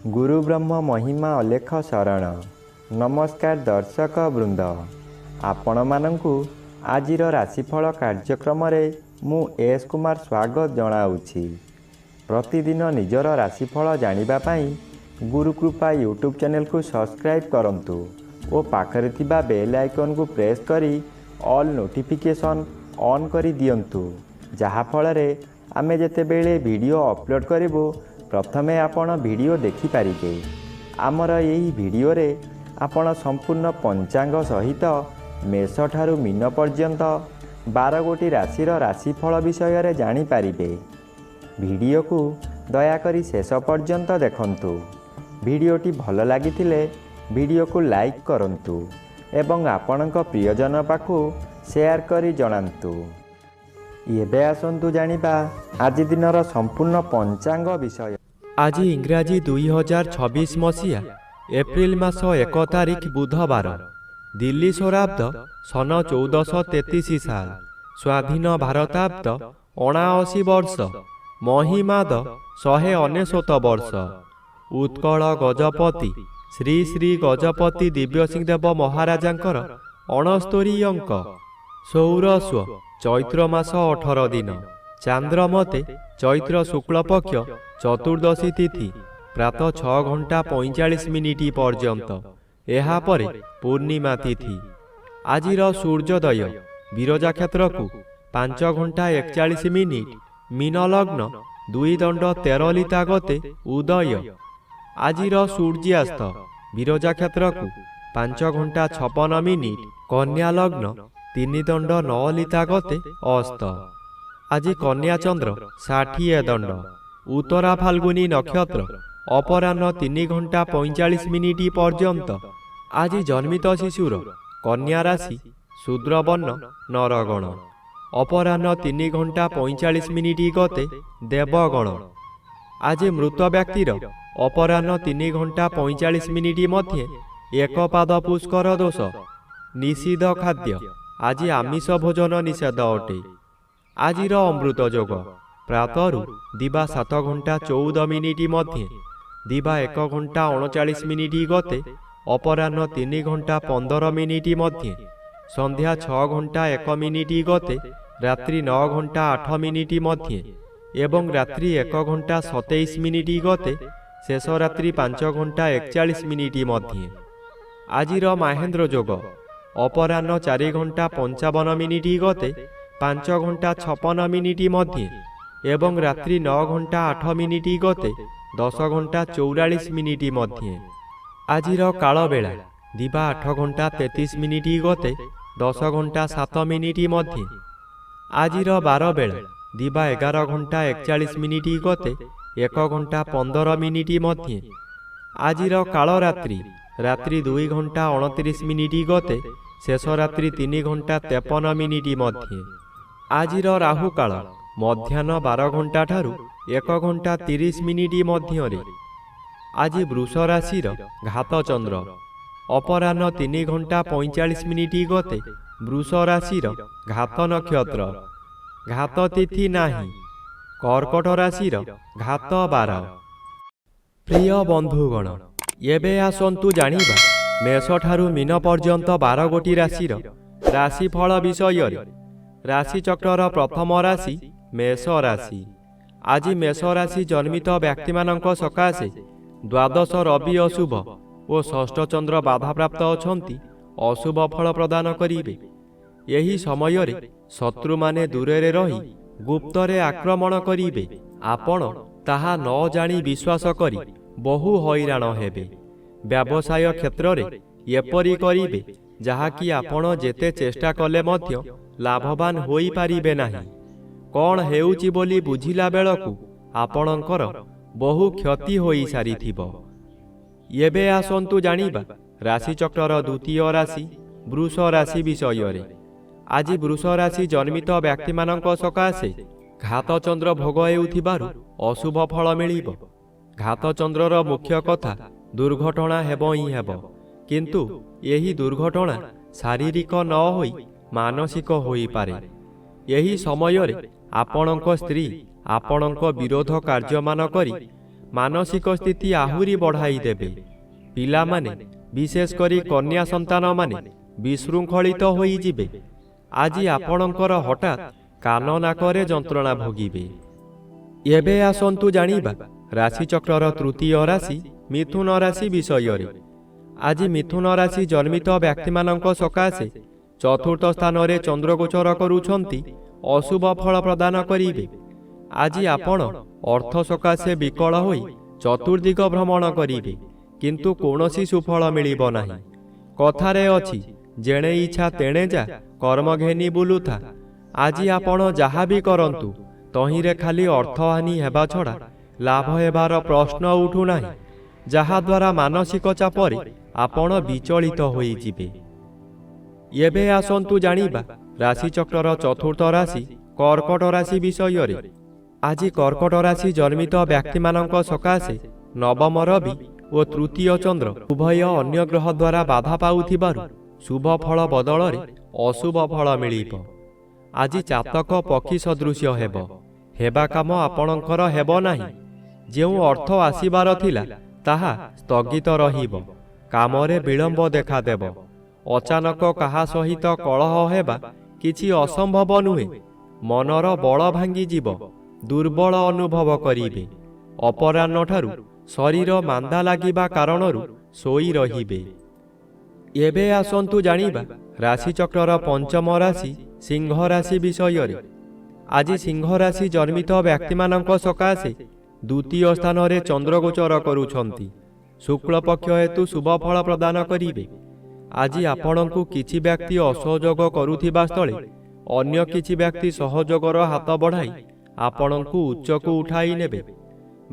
गुरु ब्रह्म महिमा अलेख शरण। नमस्कार दर्शक वृंद, आपण मानंकु आजिर राशिफल कार्यक्रम मु एस कुमार स्वागत जनाऊँगी। प्रतिदिन निजर राशिफल जानिबा पाई गुरुकृपा यूट्यूब चैनल को सब्सक्राइब करंतु और पाखरे थिबा बेल आइकन को प्रेस करी ऑल नोटिफिकेशन ऑन करी दियंतु, जहा फଳରେ आमे जेतेबेले वीडियो अपलोड करिवो प्रथमे आपण वीडियो देखि पारिबे। आमर यही वीडियो रे आपण संपूर्ण पंचांग सहित मेष ठारू मीन पर्यंत 12 गोटी राशिर राशिफल विषय रे जानि पारिबे। वीडियो को दयाकरी शेष पर्यंत देखंतु। वीडियोटी भल लागिथिले वीडियो को लाइक करंतु एवं आपणक प्रियजन पाखु शेयर करी जणांतु। एबे आसंतु जानिबा आज दिनर संपूर्ण पंचांग विषय। आज इंग्राजी 2026 मसीहा एप्रिल मास 1 तारिख बुधवार, दिल्ली शराब्द सन 1433 साल, स्वाधीन भारताब्द 79 वर्ष, महिमाद 199 वर्ष। उत्कल गजपति श्री श्री गजपति दिव्यसिंह देव महाराजांकर 69 अंक। सौरस्व चैत्र मास 18 दिन, चांद्रमते चैत्र शुक्ल पक्ष चतुर्दशी तिथि प्रातः 6 घंटा 45 मिनिट पर्यंत। एहा परे पूर्णिमा तिथि। आजिर सूर्योदय विरजा क्षेत्र को 5 घंटा 41 मिनिट, मीन लग्न 2 दंड 13 लिता गते उदय। आजिर सूर्यास्त विरजा क्षेत्र को 5 घंटा 56 मिनिट, कन्या लग्न 3 दंड 9 लिता गते अस्त। आज कन्या चंद्र 60 दंड, उत्तरा फाल्गुनी नक्षत्र अपराह्न 3 घंटा 45 मिनिट पर्यंत। आज जन्मित शिशुर कन्या राशि शूद्रवर्ण नरगण, अपराह्न 3 घंटा 45 मिनिट गते देवगण। आज मृत व्यक्तिर अपराह्न 3 घंटा 45 मिनिट मध्य एक पाद पुष्कर दोष। निषिद्ध खाद्य आज आमिष भोजन निषेध अटे। आजिर अमृत जोग प्रातरु दिवा 7 घंटा 14 मिनिट मध्य, दिवा 1 घंटा 39 मिनिट गते अपराह्न 3 घंटा 15 मिनिट मध्य, संध्या 6 घंटा 1 मिनिट गते रात्रि 9 घंटा 8 मिनिट मध्य एवं रात्रि 1 घंटा 27 मिनिट गते शेष रात्रि 5 घंटा 41 मिनिट मध्य। आजिर महेंद्र जोग अपराह्न 4 घंटा 55 मिनिट गते 5 घंटा 56 मिनिट मध्य एवं रात्रि 9 घंटा 8 मिनिट गते 10 घंटा 44 मिनिट मध्य। आजिर काल बेला दिवा 8 घंटा 33 मिनिट गते 10 घंटा 7 मिनिट मध्य। आजिर 12 बेला दिवा 11 घंटा 41 मिनिट गते 1 घंटा 15 मिनिट मध्य। आजिर काल रात्रि रात्रि 2 घंटा 29 मिनिट गते शेष रात्रि 3 घंटा 53 मिनिट मध्य। आजिर राहु काल मध्याह्न 12 घंटा ठारू 1 घंटा 30 मिनिट मध्य। आज वृष राशिर घात चंद्र अपराह्न 3 घंटा 45 मिनिट गते वृष राशिर घात नक्षत्र, घात तिथि नाही। कर्कट राशिर घात 12। प्रिय बंधुगण, एबे आसंतु जानिबा मेष ठारू मीन पर्यंत 12 गोटी राशिर राशिफल विषय। राशि चक्रर प्रथम राशि मेष राशि। आज मेष राशि जन्मित व्यक्ति मानक सकाशे द्वादश रवि अशुभ और षष्ठ चंद्र बाधा प्राप्त अछंती अशुभ फल प्रदान करिवे। यही समय रे शत्रु माने दूरे रे रही गुप्तरे आक्रमण करिवे। आपण ताहा न जानी विश्वास करी बहु हैरान हेबे। व्यवसाय क्षेत्र रे एपरि करिवे जहाकि आपण जेते चेष्टा कले मध्य लाभवान होई पारिबे नाही। कौन हेउची बोली बुझिला बेलकु आपणकर बहु क्षति होई सारिथिबो। एबे आसंतु जानिबा राशि चक्रर द्वितीय राशि वृष राशि विषय। आज वृष राशि जन्मित व्यक्ति मानक सकाशे घात चंद्र भोग हेउथिबारु अशुभ फल मिलिबो। घात चंद्रर मुख्य कथा दुर्घटना हेबो ही हेबो, किंतु यही दुर्घटना शारीरिक न होई मानसिक होई पारे। यही समय रे आपणक स्त्री आपणक विरोध कार्यमान करी ମାନସିକ ସ୍ଥିତି ଆହୁରି ବଢ଼ାଇ ଦେବେ। ପିଲାମାନେ ବିଶେଷ କରି କନ୍ୟା ସନ୍ତାନମାନେ ବିଶୃଙ୍ଖଳିତ ହୋଇଯିବେ। ଆଜି ଆପଣଙ୍କର ହଠାତ୍ କାନ ନାକରେ ଯନ୍ତ୍ରଣା ଭୋଗିବେ। ଏବେ ଆସନ୍ତୁ ଜାଣିବା ରାଶିଚକ୍ରର ତୃତୀୟ ରାଶି ମିଥୁନ ରାଶି ବିଷୟରେ। ଆଜି ମିଥୁନ ରାଶି ଜନ୍ମିତ ବ୍ୟକ୍ତିମାନଙ୍କ ସକାଶେ ଚତୁର୍ଥ ସ୍ଥାନରେ ଚନ୍ଦ୍ରଗୋଚର କରୁଛନ୍ତି ଅଶୁଭ ଫଳ ପ୍ରଦାନ କରିବେ। ଆଜି ଆପଣ ଅର୍ଥ ସକାଶେ ବିକଳ ହୋଇ ଚତୁର୍ଦିଗ ଭ୍ରମଣ କରିବେ, କିନ୍ତୁ କୌଣସି ସୁଫଳ ମିଳିବ ନାହିଁ। କଥାରେ ଅଛି, ଯେଣେ ଇଚ୍ଛା ତେଣେ ଯା, କର୍ମ ଘେନି ବୁଲୁଥା। ଆଜି ଆପଣ ଯାହା ବି କରନ୍ତୁ ତହିଁରେ ଖାଲି ଅର୍ଥହାନି ହେବା ଛଡ଼ା ଲାଭ ହେବାର ପ୍ରଶ୍ନ ଉଠୁନାହିଁ, ଯାହାଦ୍ୱାରା ମାନସିକ ଚାପରେ ଆପଣ ବିଚଳିତ ହୋଇଯିବେ। ଏବେ ଆସନ୍ତୁ ଜାଣିବା ରାଶିଚକ୍ରର ଚତୁର୍ଥ ରାଶି କର୍କଟ ରାଶି ବିଷୟରେ। ଆଜି କର୍କଟ ରାଶି ଜନ୍ମିତ ବ୍ୟକ୍ତିମାନଙ୍କ ସକାଶେ ନବମ ରବି ଓ ତୃତୀୟ ଚନ୍ଦ୍ର ଉଭୟ ଅନ୍ୟ ଗ୍ରହ ଦ୍ୱାରା ବାଧା ପାଉଥିବାରୁ ଶୁଭ ଫଳ ବଦଳରେ ଅଶୁଭ ଫଳ ମିଳିବ। ଆଜି ଚାତକ ପକ୍ଷୀ ସଦୃଶ୍ୟ ହେବ। ହେବା କାମ ଆପଣଙ୍କର ହେବ ନାହିଁ। ଯେଉଁ ଅର୍ଥ ଆସିବାର ଥିଲା ତାହା ସ୍ଥଗିତ ରହିବ। କାମରେ ବିଳମ୍ବ ଦେଖାଦେବ। ଅଚାନକ କାହା ସହିତ କଳହ ହେବା କିଛି ଅସମ୍ଭବ ନୁହେଁ। ମନର ବଳ ଭାଙ୍ଗିଯିବ। ଦୁର୍ବଳ ଅନୁଭବ କରିବେ। ଅପରାହ୍ନଠାରୁ ଶରୀର ମାନ୍ଦା ଲାଗିବା କାରଣରୁ ଶୋଇ ରହିବେ। ଏବେ ଆସନ୍ତୁ ଜାଣିବା ରାଶିଚକ୍ରର ପଞ୍ଚମ ରାଶି ସିଂହ ରାଶି ବିଷୟରେ। ଆଜି ସିଂହ ରାଶି ଜନ୍ମିତ ବ୍ୟକ୍ତିମାନଙ୍କ ସକାଶେ ଦ୍ୱିତୀୟ ସ୍ଥାନରେ ଚନ୍ଦ୍ରଗୋଚର କରୁଛନ୍ତି। ଶୁକ୍ଳପକ୍ଷ ହେତୁ ଶୁଭ ଫଳ ପ୍ରଦାନ କରିବେ। ଆଜି ଆପଣଙ୍କୁ କିଛି ବ୍ୟକ୍ତି ଅସହଯୋଗ କରୁଥିବା ସ୍ଥଳେ ଅନ୍ୟ କିଛି ବ୍ୟକ୍ତି ସହଯୋଗର ହାତ ବଢ଼ାଇ ଆପଣଙ୍କୁ ଉଚ୍ଚକୁ ଉଠାଇ ନେବେ।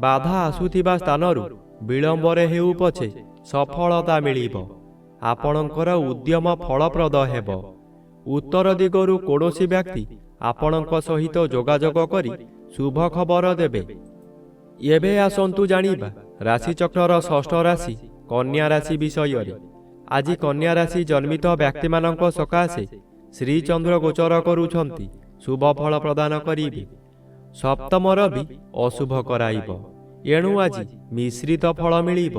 ବାଧା ଆସୁଥିବା ସ୍ଥାନରୁ ବିଳମ୍ବରେ ହେଉ ପଛେ ସଫଳତା ମିଳିବ। ଆପଣଙ୍କର ଉଦ୍ୟମ ଫଳପ୍ରଦ ହେବ। ଉତ୍ତର ଦିଗରୁ କୌଣସି ବ୍ୟକ୍ତି ଆପଣଙ୍କ ସହିତ ଯୋଗାଯୋଗ କରି ଶୁଭ ଖବର ଦେବେ। ଏବେ ଆସନ୍ତୁ ଜାଣିବା ରାଶିଚକ୍ରର ଷଷ୍ଠ ରାଶି କନ୍ୟା ରାଶି ବିଷୟରେ। ଆଜି କନ୍ୟା ରାଶି ଜନ୍ମିତ ବ୍ୟକ୍ତିମାନଙ୍କ ସକାଶେ ଶ୍ରୀଚନ୍ଦ୍ର ଗୋଚର କରୁଛନ୍ତି। ଶୁଭ ଫଳ ପ୍ରଦାନ କରିବେ। ସପ୍ତମ ରବି ଅଶୁଭ କରାଇବ। ଏଣୁ ଆଜି ମିଶ୍ରିତ ଫଳ ମିଳିବ।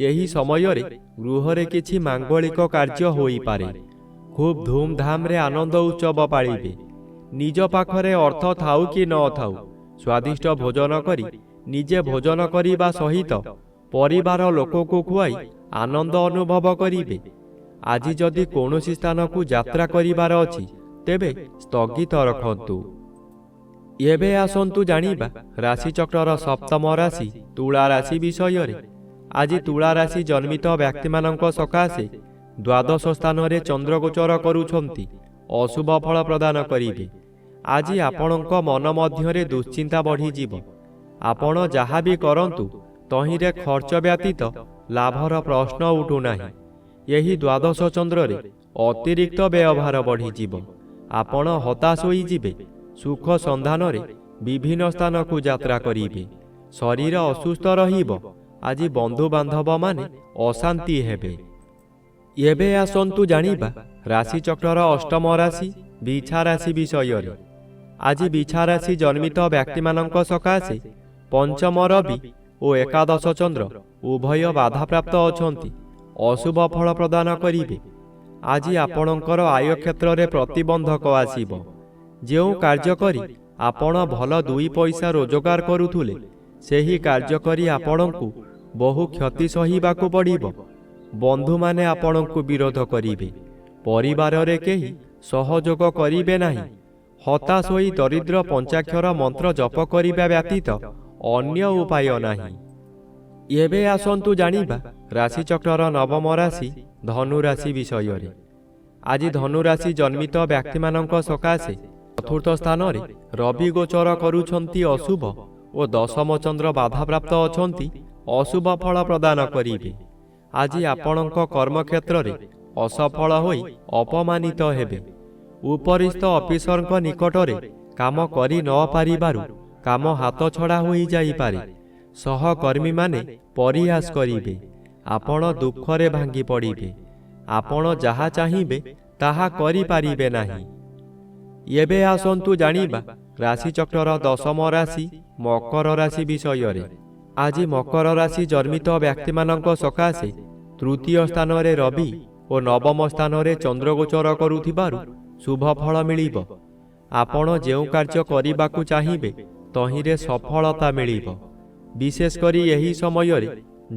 ଏହି ସମୟରେ ଗୃହରେ କିଛି ମାଙ୍ଗଳିକ କାର୍ଯ୍ୟ ହୋଇପାରେ। ଖୁବ୍ ଧୁମଧାମରେ ଆନନ୍ଦ ଉତ୍ସବ ପାଳିବେ। ନିଜ ପାଖରେ ଅର୍ଥ ଥାଉ କି ନ ଥାଉ ସ୍ୱାଦିଷ୍ଟ ଭୋଜନ କରି ନିଜେ ଭୋଜନ କରିବା ସହିତ ପରିବାର ଲୋକଙ୍କୁ ଖୁଆଇ ଆନନ୍ଦ ଅନୁଭବ କରିବେ। ଆଜି ଯଦି କୌଣସି ସ୍ଥାନକୁ ଯାତ୍ରା କରିବାର ଅଛି ତେବେ ସ୍ଥଗିତ ରଖନ୍ତୁ। ଏବେ ଆସନ୍ତୁ ଜାଣିବା ରାଶିଚକ୍ରର ସପ୍ତମ ରାଶି ତୁଳା ରାଶି ବିଷୟରେ। ଆଜି ତୁଳା ରାଶି ଜନ୍ମିତ ବ୍ୟକ୍ତିମାନଙ୍କ ସକାଶେ ଦ୍ୱାଦଶ ସ୍ଥାନରେ ଚନ୍ଦ୍ରଗୋଚର କରୁଛନ୍ତି। ଅଶୁଭ ଫଳ ପ୍ରଦାନ କରିବେ। ଆଜି ଆପଣଙ୍କ ମନ ମଧ୍ୟରେ ଦୁଶ୍ଚିନ୍ତା ବଢ଼ିଯିବ। ଆପଣ ଯାହା ବି କରନ୍ତୁ ତହିଁରେ ଖର୍ଚ୍ଚ ବ୍ୟତୀତ ଲାଭର ପ୍ରଶ୍ନ ଉଠୁନାହିଁ। ଏହି ଦ୍ୱାଦଶ ଚନ୍ଦ୍ରରେ ଅତିରିକ୍ତ ବ୍ୟୟଭାର ବଢ଼ିଯିବ। ଆପଣ ହତାଶ ହୋଇଯିବେ। ସୁଖ ସନ୍ଧାନରେ ବିଭିନ୍ନ ସ୍ଥାନକୁ ଯାତ୍ରା କରିବେ। ଶରୀର ଅସୁସ୍ଥ ରହିବ। ଆଜି ବନ୍ଧୁବାନ୍ଧବମାନେ ଅଶାନ୍ତି ହେବେ। ଏବେ ଆସନ୍ତୁ ଜାଣିବା ରାଶିଚକ୍ରର ଅଷ୍ଟମ ରାଶି ବିଛା ରାଶି ବିଷୟରେ। ଆଜି ବିଛା ରାଶି ଜନ୍ମିତ ବ୍ୟକ୍ତିମାନଙ୍କ ସକାଶେ ପଞ୍ଚମ ରବି ଓ ଏକାଦଶ ଚନ୍ଦ୍ର ଉଭୟ ବାଧାପ୍ରାପ୍ତ ଅଛନ୍ତି। ଅଶୁଭ ଫଳ ପ୍ରଦାନ କରିବେ। ଆଜି ଆପଣଙ୍କର ଆୟ କ୍ଷେତ୍ରରେ ପ୍ରତିବନ୍ଧକ ଆସିବ। ଯେଉଁ କାର୍ଯ୍ୟ କରି ଆପଣ ଭଲ ଦୁଇ ପଇସା ରୋଜଗାର କରୁଥିଲେ ସେହି କାର୍ଯ୍ୟ କରି ଆପଣଙ୍କୁ ବହୁ କ୍ଷତି ସହିବାକୁ ପଡ଼ିବ। ବନ୍ଧୁମାନେ ଆପଣଙ୍କୁ ବିରୋଧ କରିବେ। ପରିବାରରେ କେହି ସହଯୋଗ କରିବେ ନାହିଁ। ହତାଶ ହୋଇ ଦରିଦ୍ର ପଞ୍ଚାକ୍ଷର ମନ୍ତ୍ର ଜପ କରିବା ବ୍ୟତୀତ ଅନ୍ୟ ଉପାୟ ନାହିଁ। ଏବେ ଆସନ୍ତୁ ଜାଣିବା ରାଶିଚକ୍ରର ନବମ ରାଶି ଧନୁ ରାଶି ବିଷୟରେ। ଆଜି ଧନୁ ରାଶି ଜନ୍ମିତ ବ୍ୟକ୍ତିମାନଙ୍କ ସକାଶେ ଚତୁର୍ଥ ସ୍ଥାନରେ ରବି ଗୋଚର କରୁଛନ୍ତି ଅଶୁଭ ଓ ଦଶମ ଚନ୍ଦ୍ର ବାଧାପ୍ରାପ୍ତ ଅଛନ୍ତି। ଅଶୁଭ ଫଳ ପ୍ରଦାନ କରିବେ। ଆଜି ଆପଣଙ୍କ କର୍ମକ୍ଷେତ୍ରରେ ଅସଫଳ ହୋଇ ଅପମାନିତ ହେବେ। ଉପରିସ୍ଥ ଅଫିସରଙ୍କ ନିକଟରେ କାମ କରି ନ ପାରିବାରୁ କାମ ହାତଛଡ଼ା ହୋଇଯାଇପାରେ। ସହକର୍ମୀମାନେ ପରିହାସ କରିବେ। ଆପଣ ଦୁଃଖରେ ଭାଙ୍ଗି ପଡ଼ିବେ। ଆପଣ ଯାହା ଚାହିଁବେ ତାହା କରିପାରିବେ ନାହିଁ। ଏବେ ଆସନ୍ତୁ ଜାଣିବା ରାଶିଚକ୍ରର ଦଶମ ରାଶି ମକର ରାଶି ବିଷୟରେ। ଆଜି ମକର ରାଶି ଜନ୍ମିତ ବ୍ୟକ୍ତିମାନଙ୍କ ସକାଶେ ତୃତୀୟ ସ୍ଥାନରେ ରବି ଓ ନବମ ସ୍ଥାନରେ ଚନ୍ଦ୍ରଗୋଚର କରୁଥିବାରୁ ଶୁଭ ଫଳ ମିଳିବ। ଆପଣ ଯେଉଁ କାର୍ଯ୍ୟ କରିବାକୁ ଚାହିଁବେ ତହିଁରେ ସଫଳତା ମିଳିବ। ବିଶେଷ କରି ଏହି ସମୟରେ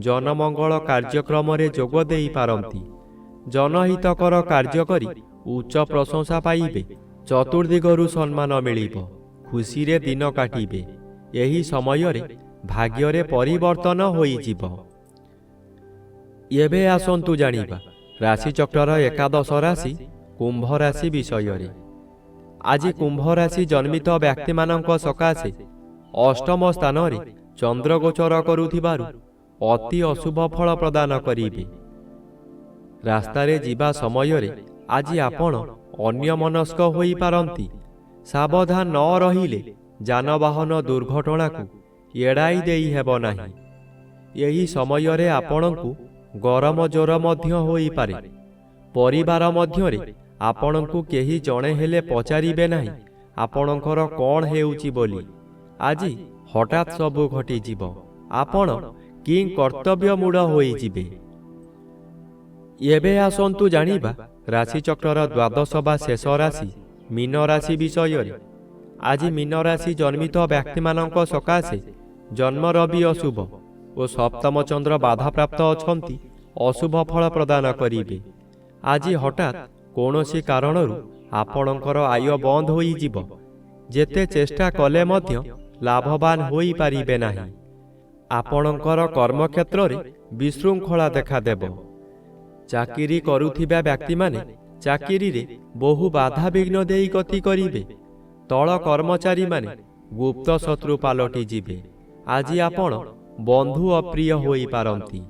ଜନମଙ୍ଗଳ କାର୍ଯ୍ୟକ୍ରମରେ ଯୋଗ ଦେଇପାରନ୍ତି। ଜନହିତକର କାର୍ଯ୍ୟ କରି ଉଚ୍ଚ ପ୍ରଶଂସା ପାଇବେ। ଚତୁର୍ଦିଗରୁ ସମ୍ମାନ ମିଳିବ। ଖୁସିରେ ଦିନ କାଟିବେ। ଏହି ସମୟରେ ଭାଗ୍ୟରେ ପରିବର୍ତ୍ତନ ହୋଇଯିବ। ଏବେ ଆସନ୍ତୁ ଜାଣିବା ରାଶିଚକ୍ରର ଏକାଦଶ ରାଶି କୁମ୍ଭ ରାଶି ବିଷୟରେ। ଆଜି କୁମ୍ଭ ରାଶି ଜନ୍ମିତ ବ୍ୟକ୍ତିମାନଙ୍କ ସକାଶେ ଅଷ୍ଟମ ସ୍ଥାନରେ ଚନ୍ଦ୍ରଗୋଚର କରୁଥିବାରୁ ଅତି ଅଶୁଭ ଫଳ ପ୍ରଦାନ କରିବେ। ରାସ୍ତାରେ ଯିବା ସମୟରେ ଆଜି ଆପଣ ଅନ୍ୟମନସ୍କ ହୋଇପାରନ୍ତି। ସାବଧାନ ନ ରହିଲେ ଯାନବାହନ ଦୁର୍ଘଟଣାକୁ ଏଡ଼ାଇ ଦେଇ ହେବ ନାହିଁ। ଏହି ସମୟରେ ଆପଣଙ୍କୁ ଗରମ ଜ୍ୱର ମଧ୍ୟ ହୋଇପାରେ। ପରିବାର ମଧ୍ୟରେ ଆପଣଙ୍କୁ କେହି ଜଣେ ହେଲେ ପଚାରିବେ ନାହିଁ ଆପଣଙ୍କର କ'ଣ ହେଉଛି ବୋଲି। ଆଜି ହଠାତ୍ ସବୁ ଘଟିଯିବ। ଆପଣ କି କର୍ତ୍ତବ୍ୟମୂଢ଼ ହୋଇଯିବେ। ଏବେ ଆସନ୍ତୁ ଜାଣିବା ରାଶିଚକ୍ରର ଦ୍ୱାଦଶ ବା ଶେଷ ରାଶି ମୀନ ରାଶି ବିଷୟରେ। ଆଜି ମୀନ ରାଶି ଜନ୍ମିତ ବ୍ୟକ୍ତିମାନଙ୍କ ସକାଶେ ଜନ୍ମ ରବି ଅଶୁଭ ଓ ସପ୍ତମ ଚନ୍ଦ୍ର ବାଧାପ୍ରାପ୍ତ ଅଛନ୍ତି। ଅଶୁଭ ଫଳ ପ୍ରଦାନ କରିବେ। ଆଜି ହଠାତ୍ କୌଣସି କାରଣରୁ ଆପଣଙ୍କର ଆୟ ବନ୍ଦ ହୋଇଯିବ। ଯେତେ ଚେଷ୍ଟା କଲେ ମଧ୍ୟ ଲାଭବାନ ହୋଇପାରିବେ ନାହିଁ। ଆପଣଙ୍କର କର୍ମକ୍ଷେତ୍ରରେ ବିଶୃଙ୍ଖଳା ଦେଖାଦେବ। ଚାକିରି କରୁଥିବା ବ୍ୟକ୍ତିମାନେ ଚାକିରିରେ ବହୁ ବାଧାବିଘ୍ନ ଦେଇ ଗତି କରିବେ। ତଳ କର୍ମଚାରୀମାନେ ଗୁପ୍ତ ଶତ୍ରୁ ପାଲଟି ଯିବେ। ଆଜି ଆପଣ ବନ୍ଧୁ ଅପ୍ରିୟ ହୋଇପାରନ୍ତି।